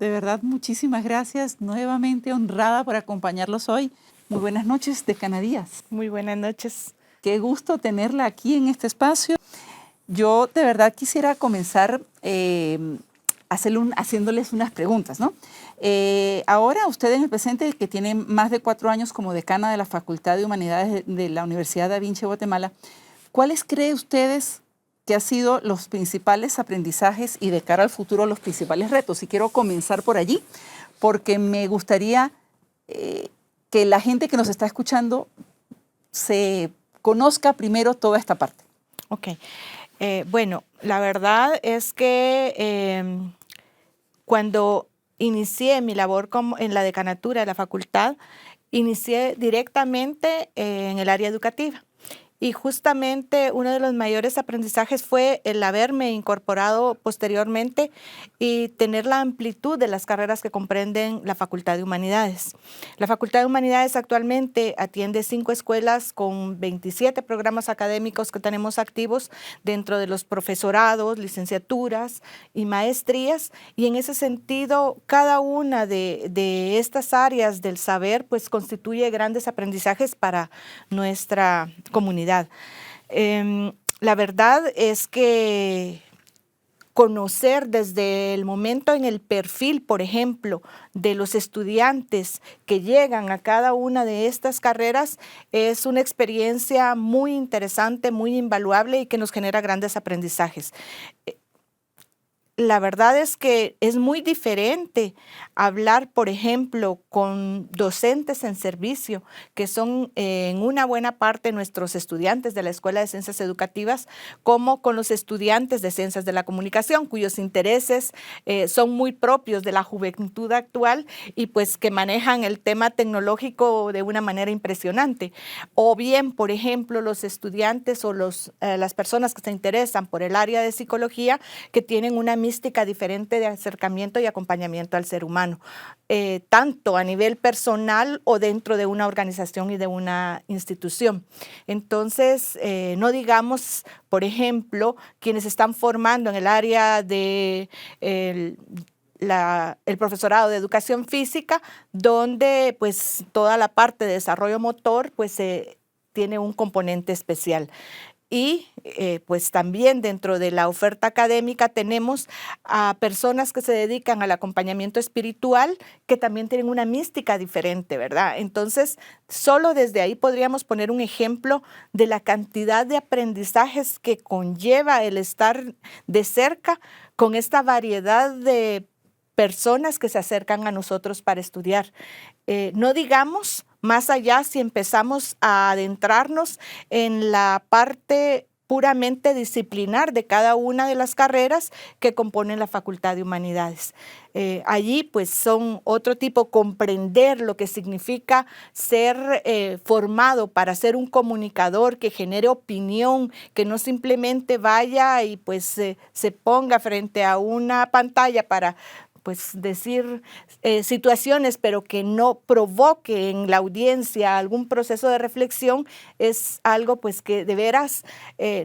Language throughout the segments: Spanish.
de verdad, muchísimas gracias. Nuevamente honrada por acompañarlos hoy. Muy buenas noches, Decana Díaz. Muy buenas noches. Qué gusto tenerla aquí en este espacio. Yo de verdad quisiera comenzar haciéndoles unas preguntas, ¿no? Ahora usted en el presente, que tiene más de 4 años como decana de la Facultad de Humanidades de la Universidad Da Vinci de Guatemala, ¿cuáles cree ustedes que han sido los principales aprendizajes y de cara al futuro los principales retos? Y quiero comenzar por allí, porque me gustaría que la gente que nos está escuchando se conozca primero toda esta parte. Ok. Bueno, la verdad es que cuando inicié mi labor en la decanatura de la facultad, inicié directamente en el área educativa. Y justamente uno de los mayores aprendizajes fue el haberme incorporado posteriormente y tener la amplitud de las carreras que comprenden la Facultad de Humanidades. La Facultad de Humanidades actualmente atiende 5 escuelas con 27 programas académicos que tenemos activos dentro de los profesorados, licenciaturas y maestrías. Y en ese sentido, cada una de estas áreas del saber pues constituye grandes aprendizajes para nuestra comunidad. La verdad es que conocer desde el momento en el perfil, por ejemplo, de los estudiantes que llegan a cada una de estas carreras es una experiencia muy interesante, muy invaluable y que nos genera grandes aprendizajes. La verdad es que es muy diferente hablar, por ejemplo, con docentes en servicio, que son en una buena parte nuestros estudiantes de la Escuela de Ciencias Educativas, como con los estudiantes de Ciencias de la Comunicación, cuyos intereses son muy propios de la juventud actual y pues que manejan el tema tecnológico de una manera impresionante. O bien, por ejemplo, los estudiantes o las personas que se interesan por el área de psicología, que tienen una mística diferente de acercamiento y acompañamiento al ser humano, tanto a nivel personal o dentro de una organización y de una institución. Entonces, no digamos, por ejemplo, quienes están formando en el área de el profesorado de educación física, donde pues toda la parte de desarrollo motor pues tiene un componente especial. Y pues también dentro de la oferta académica tenemos a personas que se dedican al acompañamiento espiritual que también tienen una mística diferente, ¿verdad? Entonces, solo desde ahí podríamos poner un ejemplo de la cantidad de aprendizajes que conlleva el estar de cerca con esta variedad de personas que se acercan a nosotros para estudiar. No digamos más allá si empezamos a adentrarnos en la parte puramente disciplinar de cada una de las carreras que componen la Facultad de Humanidades. Allí pues son otro tipo, comprender lo que significa ser formado para ser un comunicador que genere opinión, que no simplemente vaya y pues se ponga frente a una pantalla para pues decir situaciones, pero que no provoque en la audiencia algún proceso de reflexión, es algo pues que de veras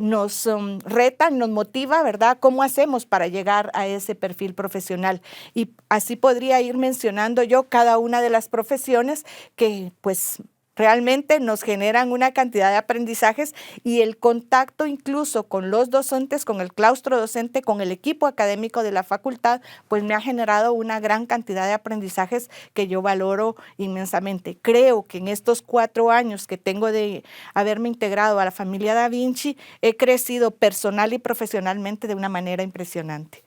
nos reta, nos motiva, ¿verdad? ¿Cómo hacemos para llegar a ese perfil profesional? Y así podría ir mencionando yo cada una de las profesiones que pues realmente nos generan una cantidad de aprendizajes y el contacto incluso con los docentes, con el claustro docente, con el equipo académico de la facultad, pues me ha generado una gran cantidad de aprendizajes que yo valoro inmensamente. Creo que en estos 4 años que tengo de haberme integrado a la familia Da Vinci, he crecido personal y profesionalmente de una manera impresionante.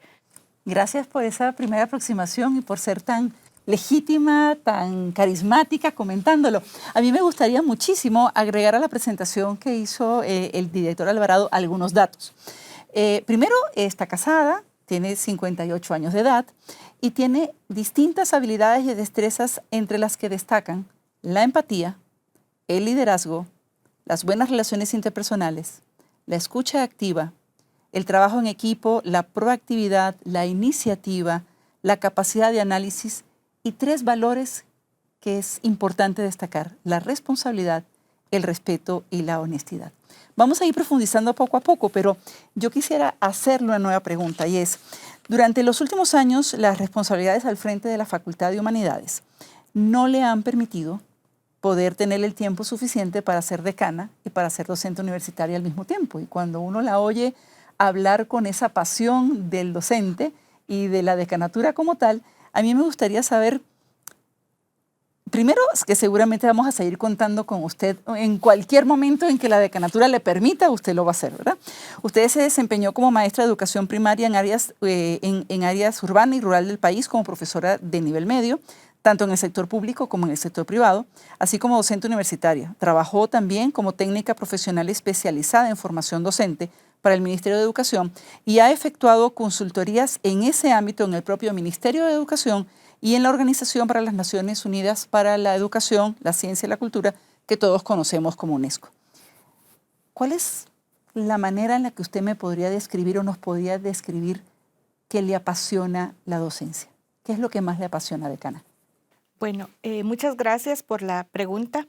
Gracias por esa primera aproximación y por ser tan legítima, tan carismática comentándolo. A mí me gustaría muchísimo agregar a la presentación que hizo el director Alvarado algunos datos. Primero, está casada, tiene 58 años de edad y tiene distintas habilidades y destrezas entre las que destacan la empatía, el liderazgo, las buenas relaciones interpersonales, la escucha activa, el trabajo en equipo, la proactividad, la iniciativa, la capacidad de análisis y 3 valores que es importante destacar: la responsabilidad, el respeto y la honestidad. Vamos a ir profundizando poco a poco, pero yo quisiera hacerle una nueva pregunta y es, Durante los últimos años, las responsabilidades al frente de la Facultad de Humanidades no le han permitido poder tener el tiempo suficiente para ser decana y para ser docente universitaria al mismo tiempo. Y cuando uno la oye hablar con esa pasión del docente y de la decanatura como tal, a mí me gustaría saber, primero, que seguramente vamos a seguir contando con usted en cualquier momento en que la decanatura le permita, usted lo va a hacer, ¿verdad? Usted se desempeñó como maestra de educación primaria en áreas urbanas y rural del país como profesora de nivel medio, tanto en el sector público como en el sector privado, así como docente universitaria. Trabajó también como técnica profesional especializada en formación docente para el Ministerio de Educación y ha efectuado consultorías en ese ámbito en el propio Ministerio de Educación y en la Organización para las Naciones Unidas para la Educación, la Ciencia y la Cultura, que todos conocemos como UNESCO. ¿Cuál es la manera en la que usted me podría describir o nos podría describir que le apasiona la docencia? ¿Qué es lo que más le apasiona, decana? Bueno, muchas gracias por la pregunta.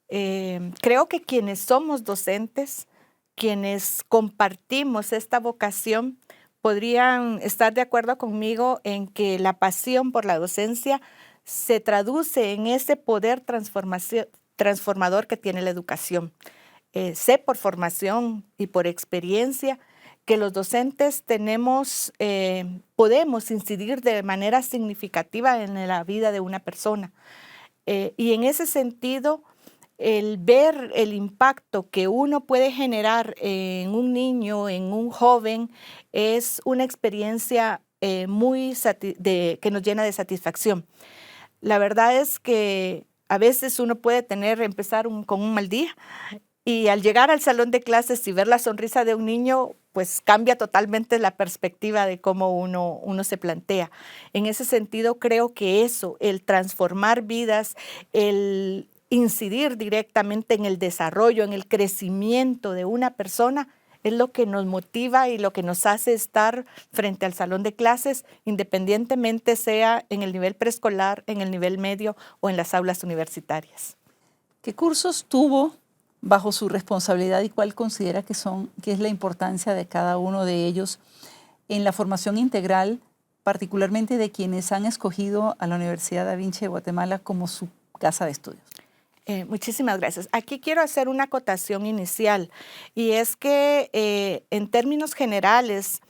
Creo que quienes somos docentes, quienes compartimos esta vocación, podrían estar de acuerdo conmigo en que la pasión por la docencia se traduce en ese poder transformador que tiene la educación. Sé por formación y por experiencia que los docentes podemos incidir de manera significativa en la vida de una persona. Y en ese sentido, el ver el impacto que uno puede generar en un niño, en un joven, es una experiencia que nos llena de satisfacción. La verdad es que a veces uno puede empezar con un mal día y al llegar al salón de clases y ver la sonrisa de un niño, pues cambia totalmente la perspectiva de cómo uno se plantea. En ese sentido, creo que eso, el transformar vidas, el incidir directamente en el desarrollo, en el crecimiento de una persona, es lo que nos motiva y lo que nos hace estar frente al salón de clases, independientemente sea en el nivel preescolar, en el nivel medio o en las aulas universitarias. ¿Qué cursos tuvo bajo su responsabilidad y cuál considera que es la importancia de cada uno de ellos en la formación integral, particularmente de quienes han escogido a la Universidad Da Vinci de Guatemala como su casa de estudios? Muchísimas gracias. Aquí quiero hacer una acotación inicial y es que en términos generales,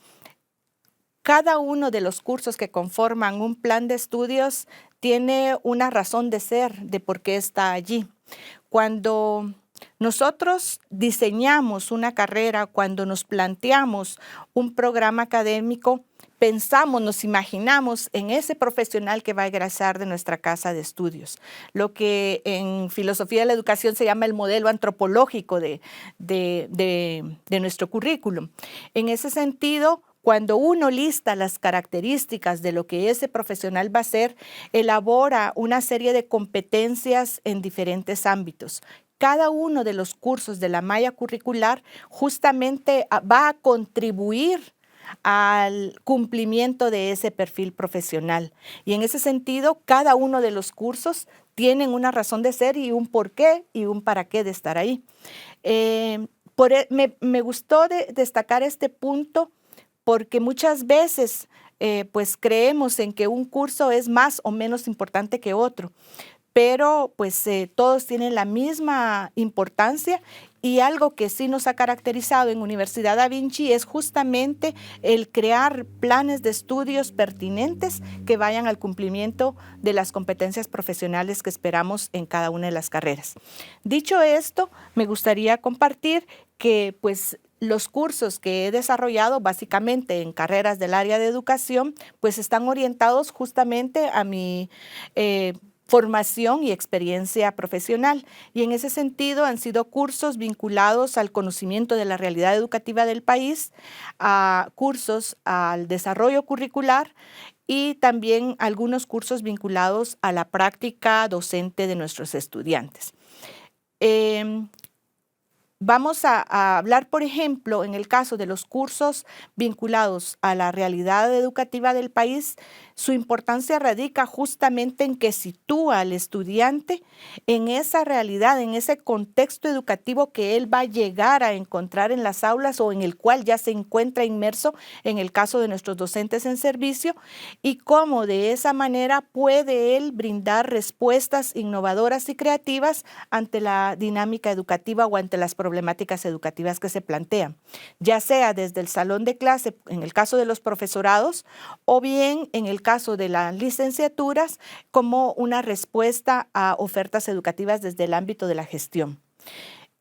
cada uno de los cursos que conforman un plan de estudios tiene una razón de ser de por qué está allí. Cuando nosotros diseñamos una carrera, cuando nos planteamos un programa académico, pensamos, nos imaginamos en ese profesional que va a egresar de nuestra casa de estudios, lo que en filosofía de la educación se llama el modelo antropológico de nuestro currículum. En ese sentido, cuando uno lista las características de lo que ese profesional va a ser, elabora una serie de competencias en diferentes ámbitos. Cada uno de los cursos de la malla curricular justamente va a contribuir al cumplimiento de ese perfil profesional. Y en ese sentido, cada uno de los cursos tienen una razón de ser y un porqué y un para qué de estar ahí. Me gustó destacar este punto porque muchas veces pues creemos en que un curso es más o menos importante que otro, pero pues todos tienen la misma importancia y algo que sí nos ha caracterizado en Universidad Da Vinci es justamente el crear planes de estudios pertinentes que vayan al cumplimiento de las competencias profesionales que esperamos en cada una de las carreras. Dicho esto, me gustaría compartir que pues los cursos que he desarrollado básicamente en carreras del área de educación pues están orientados justamente a mi formación y experiencia profesional. Y en ese sentido han sido cursos vinculados al conocimiento de la realidad educativa del país, a cursos al desarrollo curricular y también algunos cursos vinculados a la práctica docente de nuestros estudiantes. Vamos a hablar, por ejemplo, en el caso de los cursos vinculados a la realidad educativa del país, su importancia radica justamente en que sitúa al estudiante en esa realidad, en ese contexto educativo que él va a llegar a encontrar en las aulas o en el cual ya se encuentra inmerso en el caso de nuestros docentes en servicio, y cómo de esa manera puede él brindar respuestas innovadoras y creativas ante la dinámica educativa o ante las problemáticas educativas que se plantean, ya sea desde el salón de clase, en el caso de los profesorados, o bien en el caso de las licenciaturas, como una respuesta a ofertas educativas desde el ámbito de la gestión.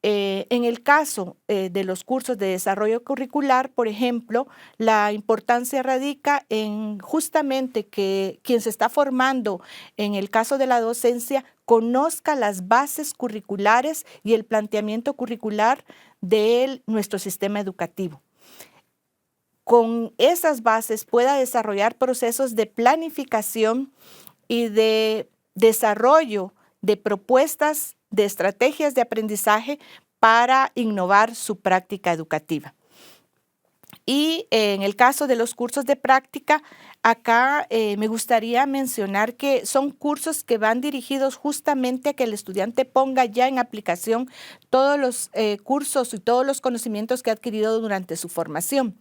En el caso de los cursos de desarrollo curricular, por ejemplo, la importancia radica en justamente que quien se está formando en el caso de la docencia conozca las bases curriculares y el planteamiento curricular de nuestro sistema educativo. Con esas bases pueda desarrollar procesos de planificación y de desarrollo de propuestas, de estrategias de aprendizaje para innovar su práctica educativa. Y en el caso de los cursos de práctica, acá me gustaría mencionar que son cursos que van dirigidos justamente a que el estudiante ponga ya en aplicación todos los cursos y todos los conocimientos que ha adquirido durante su formación.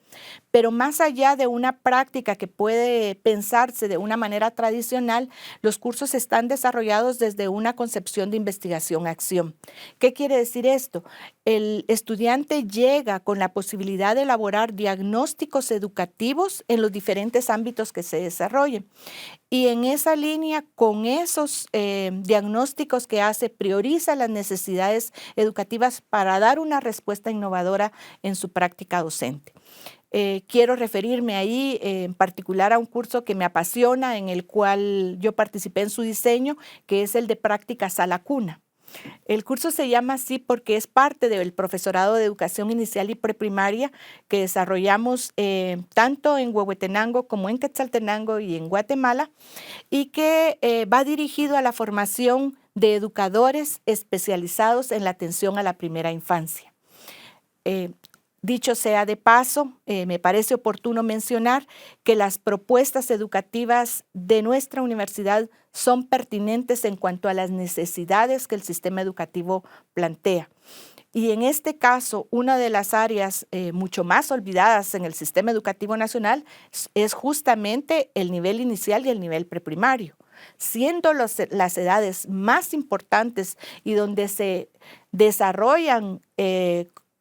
Pero más allá de una práctica que puede pensarse de una manera tradicional, los cursos están desarrollados desde una concepción de investigación-acción. ¿Qué quiere decir esto? El estudiante llega con la posibilidad de elaborar diagnósticos educativos en los diferentes ámbitos que se desarrollen. Y en esa línea, con esos diagnósticos que hace, prioriza las necesidades educativas para dar una respuesta innovadora en su práctica docente. Quiero referirme ahí en particular a un curso que me apasiona, en el cual yo participé en su diseño, que es el de práctica sala cuna. El curso se llama así porque es parte del profesorado de educación inicial y preprimaria que desarrollamos tanto en Huehuetenango como en Quetzaltenango y en Guatemala, y que va dirigido a la formación de educadores especializados en la atención a la primera infancia. Dicho sea de paso, me parece oportuno mencionar que las propuestas educativas de nuestra universidad son pertinentes en cuanto a las necesidades que el sistema educativo plantea. Y en este caso, una de las áreas mucho más olvidadas en el sistema educativo nacional es justamente el nivel inicial y el nivel preprimario, siendo las edades más importantes y donde se desarrollan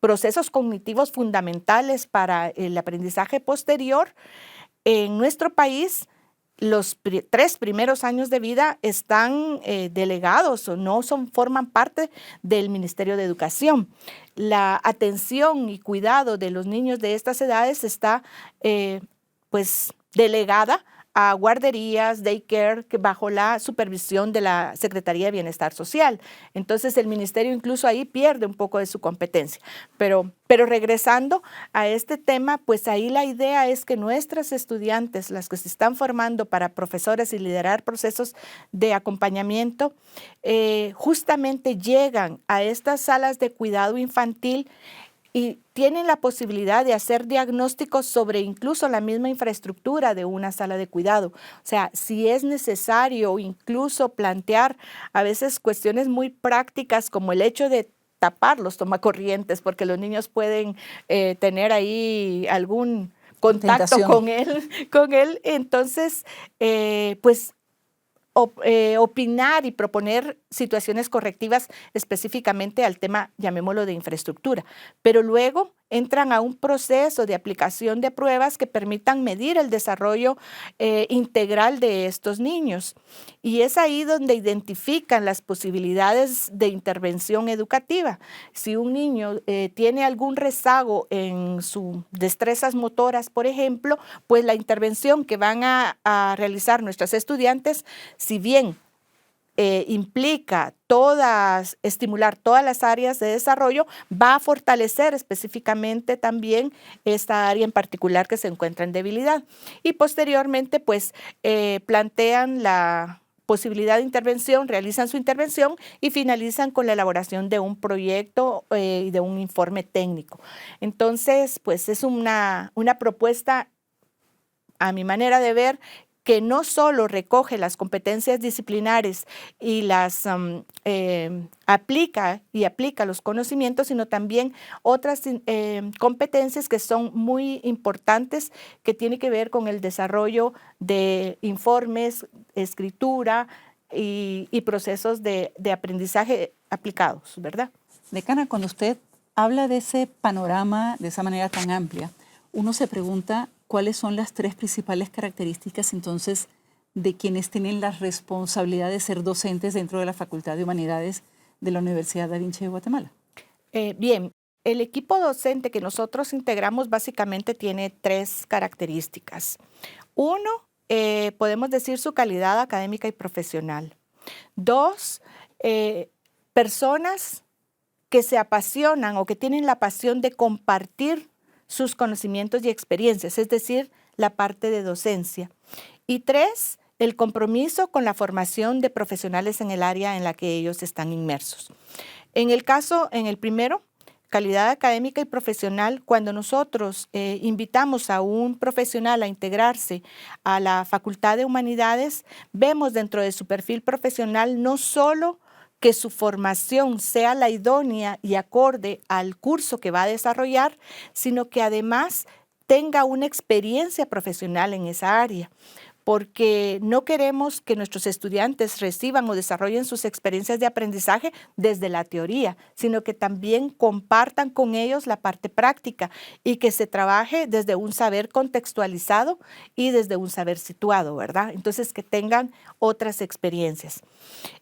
procesos cognitivos fundamentales para el aprendizaje posterior. En nuestro país, los 3 primeros años de vida están delegados o no forman parte del Ministerio de Educación. La atención y cuidado de los niños de estas edades está pues delegada a guarderías, daycare, que bajo la supervisión de la Secretaría de Bienestar Social. Entonces el ministerio incluso ahí pierde un poco de su competencia. Pero regresando a este tema, pues ahí la idea es que nuestras estudiantes, las que se están formando para profesores y liderar procesos de acompañamiento, justamente llegan a estas salas de cuidado infantil y tienen la posibilidad de hacer diagnósticos sobre incluso la misma infraestructura de una sala de cuidado. O sea, si es necesario incluso plantear a veces cuestiones muy prácticas como el hecho de tapar los tomacorrientes porque los niños pueden tener ahí algún contacto con él. Entonces, pues opinar y proponer situaciones correctivas específicamente al tema, llamémoslo, de infraestructura. Pero luego entran a un proceso de aplicación de pruebas que permitan medir el desarrollo integral de estos niños. Y es ahí donde identifican las posibilidades de intervención educativa. Si un niño tiene algún rezago en sus destrezas motoras, por ejemplo, pues la intervención que van a realizar nuestros estudiantes, si bien implica estimular todas las áreas de desarrollo, va a fortalecer específicamente también esta área en particular que se encuentra en debilidad. Y posteriormente, pues, plantean la posibilidad de intervención, realizan su intervención y finalizan con la elaboración de un proyecto y de un informe técnico. Entonces, pues es una propuesta, a mi manera de ver, que no solo recoge las competencias disciplinares y las aplica los conocimientos, sino también otras competencias que son muy importantes, que tienen que ver con el desarrollo de informes, escritura y procesos de aprendizaje aplicados, ¿verdad? Decana, cuando usted habla de ese panorama de esa manera tan amplia, uno se pregunta cuáles son las 3 principales características entonces de quienes tienen la responsabilidad de ser docentes dentro de la Facultad de Humanidades de la Universidad Da Vinci de Guatemala. Bien, el equipo docente que nosotros integramos básicamente tiene 3 características. Uno, podemos decir su calidad académica y profesional. 2, personas que se apasionan o que tienen la pasión de compartir sus conocimientos y experiencias, es decir, la parte de docencia. Y 3, el compromiso con la formación de profesionales en el área en la que ellos están inmersos. En el primero, calidad académica y profesional, cuando nosotros invitamos a un profesional a integrarse a la Facultad de Humanidades, vemos dentro de su perfil profesional no solo que su formación sea la idónea y acorde al curso que va a desarrollar, sino que además tenga una experiencia profesional en esa área, porque no queremos que nuestros estudiantes reciban o desarrollen sus experiencias de aprendizaje desde la teoría, sino que también compartan con ellos la parte práctica y que se trabaje desde un saber contextualizado y desde un saber situado, ¿verdad? Entonces, que tengan otras experiencias.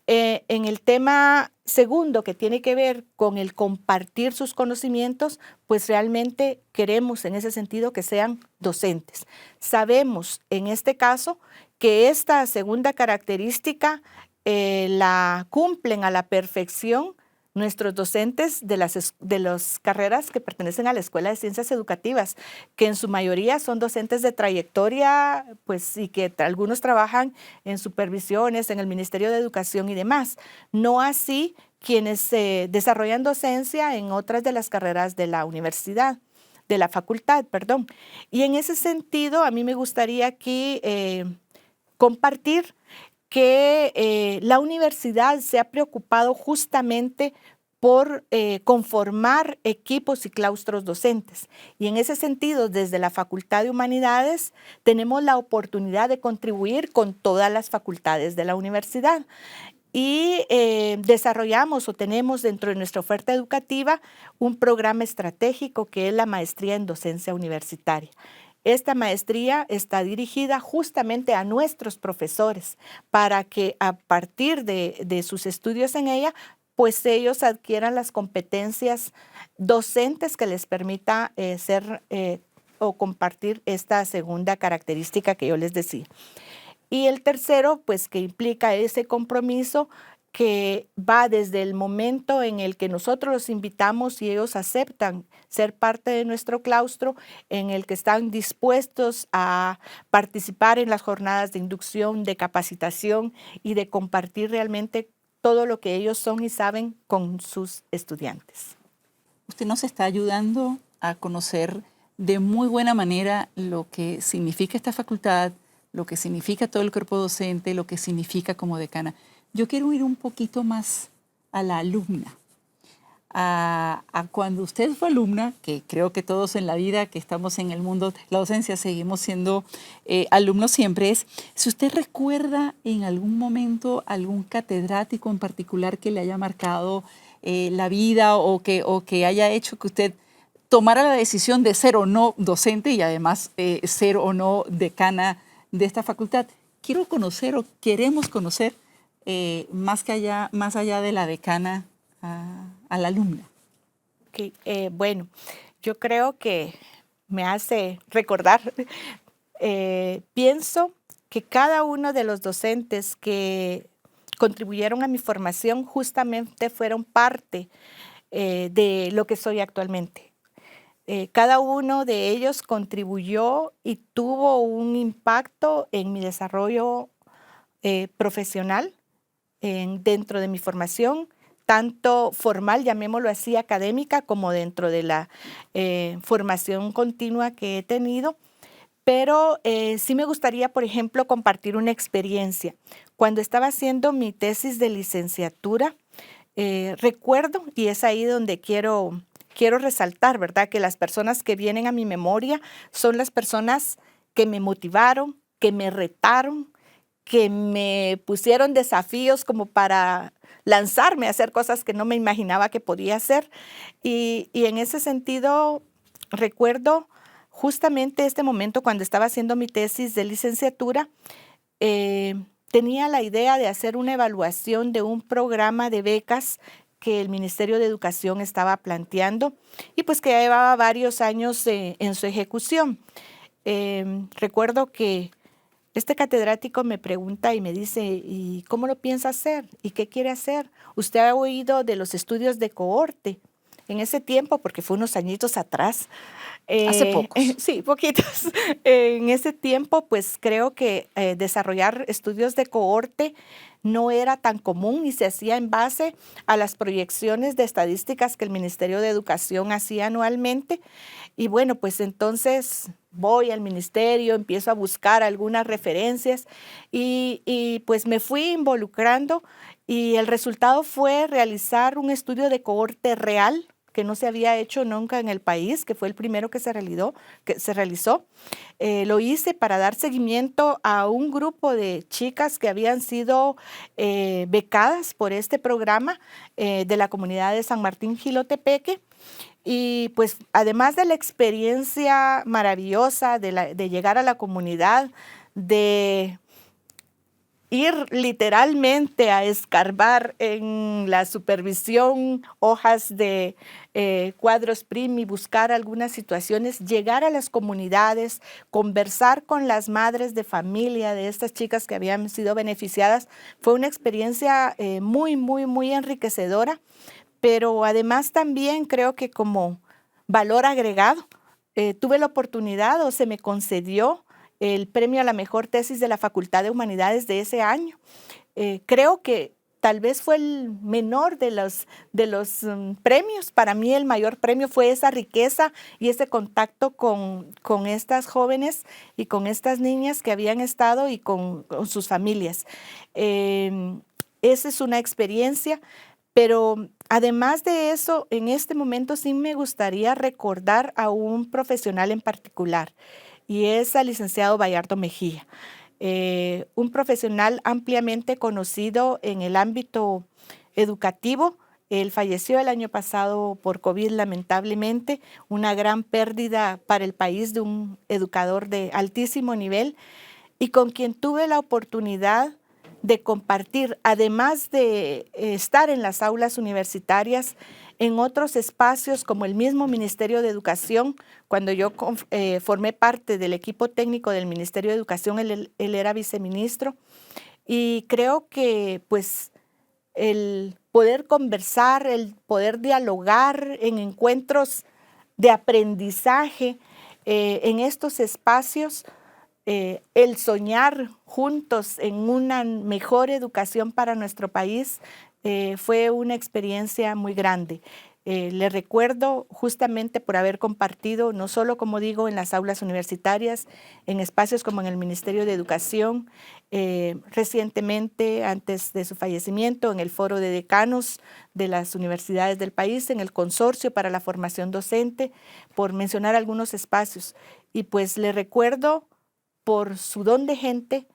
En el tema segundo, que tiene que ver con el compartir sus conocimientos, pues realmente queremos en ese sentido que sean docentes. Sabemos en este caso que esta segunda característica la cumplen a la perfección nuestros docentes de las carreras que pertenecen a la Escuela de Ciencias Educativas, que en su mayoría son docentes de trayectoria, pues, y que algunos trabajan en supervisiones, en el Ministerio de Educación y demás. No así quienes desarrollan docencia en otras de las carreras de la universidad, de la facultad, perdón. Y en ese sentido, a mí me gustaría aquí compartir que la universidad se ha preocupado justamente por conformar equipos y claustros docentes. Y en ese sentido, desde la Facultad de Humanidades, tenemos la oportunidad de contribuir con todas las facultades de la universidad. Y desarrollamos o tenemos dentro de nuestra oferta educativa un programa estratégico que es la maestría en docencia universitaria. Esta maestría está dirigida justamente a nuestros profesores para que a partir de sus estudios en ella, pues ellos adquieran las competencias docentes que les permita ser o compartir esta segunda característica que yo les decía. Y el tercero, pues que implica ese compromiso que va desde el momento en el que nosotros los invitamos y ellos aceptan ser parte de nuestro claustro, en el que están dispuestos a participar en las jornadas de inducción, de capacitación y de compartir realmente todo lo que ellos son y saben con sus estudiantes. Usted nos está ayudando a conocer de muy buena manera lo que significa esta facultad, lo que significa todo el cuerpo docente, lo que significa como decana. Yo quiero ir un poquito más a la alumna, a cuando usted fue alumna, que creo que todos en la vida que estamos en el mundo de la docencia seguimos siendo alumnos siempre, si usted recuerda en algún momento algún catedrático en particular que le haya marcado la vida o que haya hecho que usted tomara la decisión de ser o no docente y además ser o no decana de esta facultad. Quiero conocer o queremos conocer más allá de la decana a la alumna. Okay, bueno, yo creo que me hace recordar, pienso que cada uno de los docentes que contribuyeron a mi formación justamente fueron parte de lo que soy actualmente. Cada uno de ellos contribuyó y tuvo un impacto en mi desarrollo profesional dentro de mi formación, tanto formal, llamémoslo así, académica, como dentro de la formación continua que he tenido. Pero sí me gustaría, por ejemplo, compartir una experiencia. Cuando estaba haciendo mi tesis de licenciatura, recuerdo, y es ahí donde quiero resaltar, ¿verdad? Que las personas que vienen a mi memoria son las personas que me motivaron, que me retaron, que me pusieron desafíos como para lanzarme a hacer cosas que no me imaginaba que podía hacer. Y en ese sentido, recuerdo justamente este momento cuando estaba haciendo mi tesis de licenciatura, tenía la idea de hacer una evaluación de un programa de becas que el Ministerio de Educación estaba planteando y pues que ya llevaba varios años en su ejecución. Recuerdo que este catedrático me pregunta y me dice, ¿y cómo lo piensa hacer? ¿Y qué quiere hacer? ¿Usted ha oído de los estudios de cohorte? En ese tiempo, porque fue unos añitos atrás. Hace pocos. Sí, poquitos. En ese tiempo, pues creo que desarrollar estudios de cohorte no era tan común y se hacía en base a las proyecciones de estadísticas que el Ministerio de Educación hacía anualmente. Y bueno, pues entonces voy al ministerio, empiezo a buscar algunas referencias y pues me fui involucrando y el resultado fue realizar un estudio de cohorte real que no se había hecho nunca en el país, que fue el primero que se realizó. Lo hice para dar seguimiento a un grupo de chicas que habían sido becadas por este programa de la comunidad de San Martín Jilotepeque. Y pues además de la experiencia maravillosa de llegar a la comunidad, de ir literalmente a escarbar en la supervisión hojas de cuadros PRIM y buscar algunas situaciones, llegar a las comunidades, conversar con las madres de familia de estas chicas que habían sido beneficiadas, fue una experiencia muy, muy, muy enriquecedora, pero además también creo que como valor agregado, tuve la oportunidad o se me concedió el premio a la mejor tesis de la Facultad de Humanidades de ese año. Creo que tal vez fue el menor de los premios. Para mí el mayor premio fue esa riqueza y ese contacto con estas jóvenes y con estas niñas que habían estado y con sus familias. Esa es una experiencia, pero además de eso, en este momento sí me gustaría recordar a un profesional en particular, y es al licenciado Bayardo Mejía, un profesional ampliamente conocido en el ámbito educativo. Él falleció el año pasado por COVID, lamentablemente, una gran pérdida para el país de un educador de altísimo nivel y con quien tuve la oportunidad de compartir, además de estar en las aulas universitarias, en otros espacios como el mismo Ministerio de Educación. Cuando yo formé parte del equipo técnico del Ministerio de Educación, él era viceministro. Y creo que pues el poder conversar, el poder dialogar en encuentros de aprendizaje en estos espacios, el soñar juntos en una mejor educación para nuestro país, fue una experiencia muy grande. Le recuerdo justamente por haber compartido, no solo, como digo, en las aulas universitarias, en espacios como en el Ministerio de Educación, recientemente, antes de su fallecimiento, en el Foro de Decanos de las universidades del país, en el Consorcio para la Formación Docente, por mencionar algunos espacios. Y pues le recuerdo por su don de gente,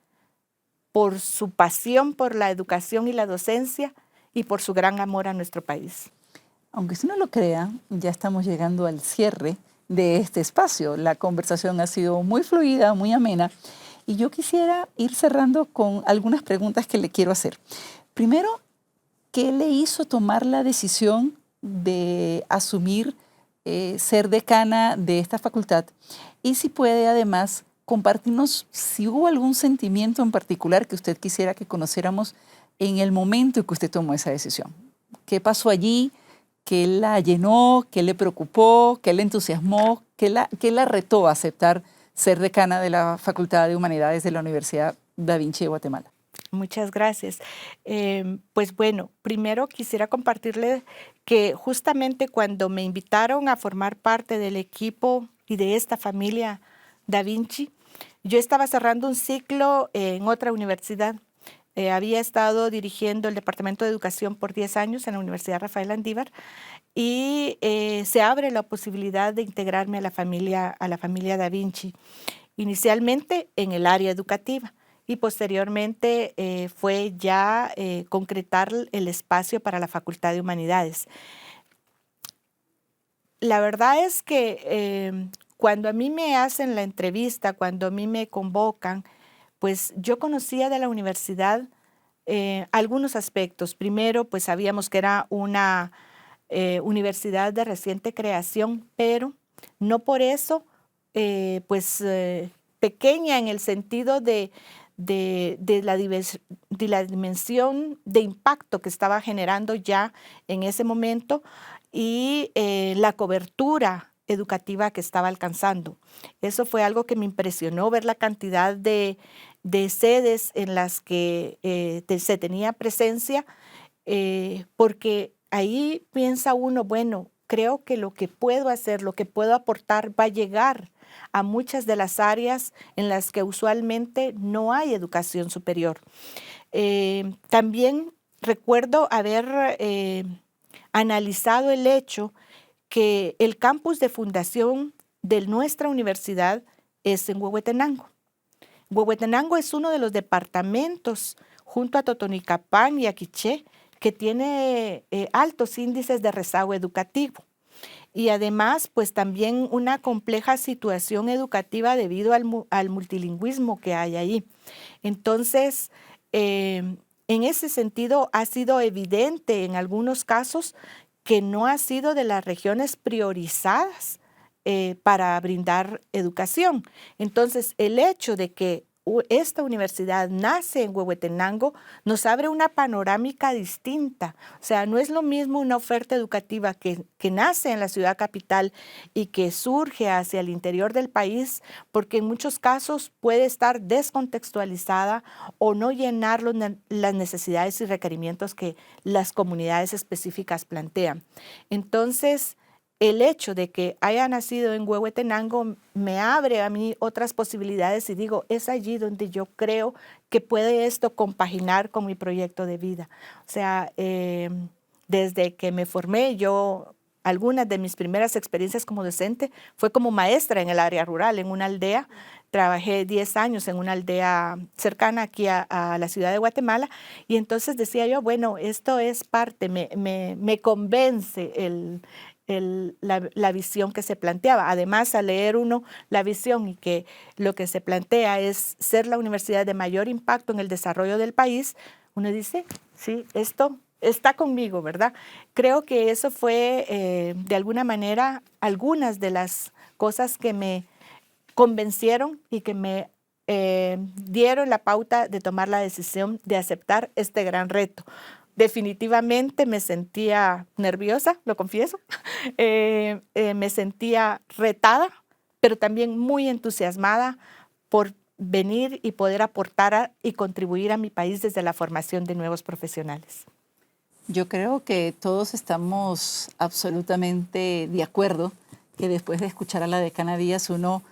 por su pasión por la educación y la docencia y por su gran amor a nuestro país. Aunque usted no lo crea, ya estamos llegando al cierre de este espacio. La conversación ha sido muy fluida, muy amena, y yo quisiera ir cerrando con algunas preguntas que le quiero hacer. Primero, ¿qué le hizo tomar la decisión de asumir ser decana de esta facultad? Y si puede, además, compartirnos si hubo algún sentimiento en particular que usted quisiera que conociéramos en el momento en que usted tomó esa decisión. ¿Qué pasó allí? ¿Qué la llenó? ¿Qué le preocupó? ¿Qué le entusiasmó? ¿Qué la retó a aceptar ser decana de la Facultad de Humanidades de la Universidad Da Vinci de Guatemala? Muchas gracias. Pues bueno, primero quisiera compartirles que justamente cuando me invitaron a formar parte del equipo y de esta familia Da Vinci, yo estaba cerrando un ciclo en otra universidad. Había estado dirigiendo el Departamento de Educación por 10 años en la Universidad Rafael Andívar y se abre la posibilidad de integrarme a la familia Da Vinci, inicialmente en el área educativa y posteriormente fue ya concretar el espacio para la Facultad de Humanidades. La verdad es que cuando a mí me hacen la entrevista, cuando a mí me convocan, pues yo conocía de la universidad algunos aspectos. Primero, pues sabíamos que era una universidad de reciente creación, pero no por eso, pequeña en el sentido de la dimensión de impacto que estaba generando ya en ese momento y la cobertura educativa que estaba alcanzando. Eso fue algo que me impresionó, ver la cantidad de sedes en las que se tenía presencia, porque ahí piensa uno, bueno, creo que lo que puedo hacer, lo que puedo aportar va a llegar a muchas de las áreas en las que usualmente no hay educación superior. También recuerdo haber analizado el hecho que el campus de fundación de nuestra universidad es en Huehuetenango. Huehuetenango es uno de los departamentos, junto a Totonicapán y Aquiché, que tiene altos índices de rezago educativo. Y además, pues también una compleja situación educativa debido al multilingüismo que hay ahí. Entonces, en ese sentido, ha sido evidente en algunos casos que no ha sido de las regiones priorizadas para brindar educación. Entonces, el hecho de que esta universidad nace en Huehuetenango nos abre una panorámica distinta. O sea, no es lo mismo una oferta educativa que nace en la ciudad capital y que surge hacia el interior del país, porque en muchos casos puede estar descontextualizada o no llenar las necesidades y requerimientos que las comunidades específicas plantean. Entonces, el hecho de que haya nacido en Huehuetenango me abre a mí otras posibilidades y digo, es allí donde yo creo que puede esto compaginar con mi proyecto de vida. O sea, desde que me formé, algunas de mis primeras experiencias como docente fue como maestra en el área rural, en una aldea. Trabajé 10 años en una aldea cercana aquí a la ciudad de Guatemala y entonces decía yo, bueno, esto es parte, me convence la visión que se planteaba. Además, al leer uno la visión y que lo que se plantea es ser la universidad de mayor impacto en el desarrollo del país, uno dice, sí, esto está conmigo, ¿verdad? Creo que eso fue, de alguna manera, algunas de las cosas que me convencieron y que me dieron la pauta de tomar la decisión de aceptar este gran reto. Definitivamente me sentía nerviosa, lo confieso, me sentía retada, pero también muy entusiasmada por venir y poder aportar y contribuir a mi país desde la formación de nuevos profesionales. Yo creo que todos estamos absolutamente de acuerdo que después de escuchar a la decana Díaz uno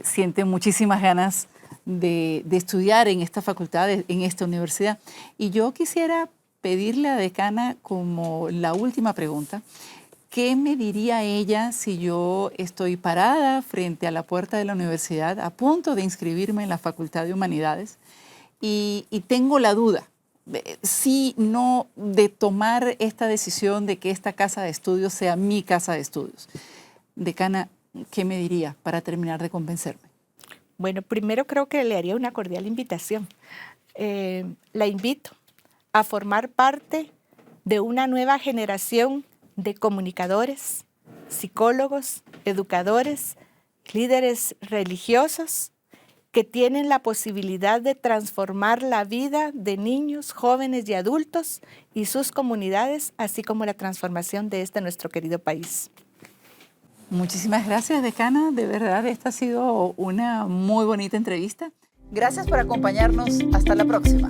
siente muchísimas ganas de estudiar en esta facultad, en esta universidad. Y yo quisiera pedirle a la decana como la última pregunta, ¿qué me diría ella si yo estoy parada frente a la puerta de la universidad a punto de inscribirme en la Facultad de Humanidades y tengo la duda? Sí, no, de tomar esta decisión de que esta casa de estudios sea mi casa de estudios. Decana, ¿qué me diría para terminar de convencerme? Bueno, primero creo que le haría una cordial invitación. La invito a formar parte de una nueva generación de comunicadores, psicólogos, educadores, líderes religiosos que tienen la posibilidad de transformar la vida de niños, jóvenes y adultos y sus comunidades, así como la transformación de nuestro querido país. Muchísimas gracias, decana. De verdad, esta ha sido una muy bonita entrevista. Gracias por acompañarnos. Hasta la próxima.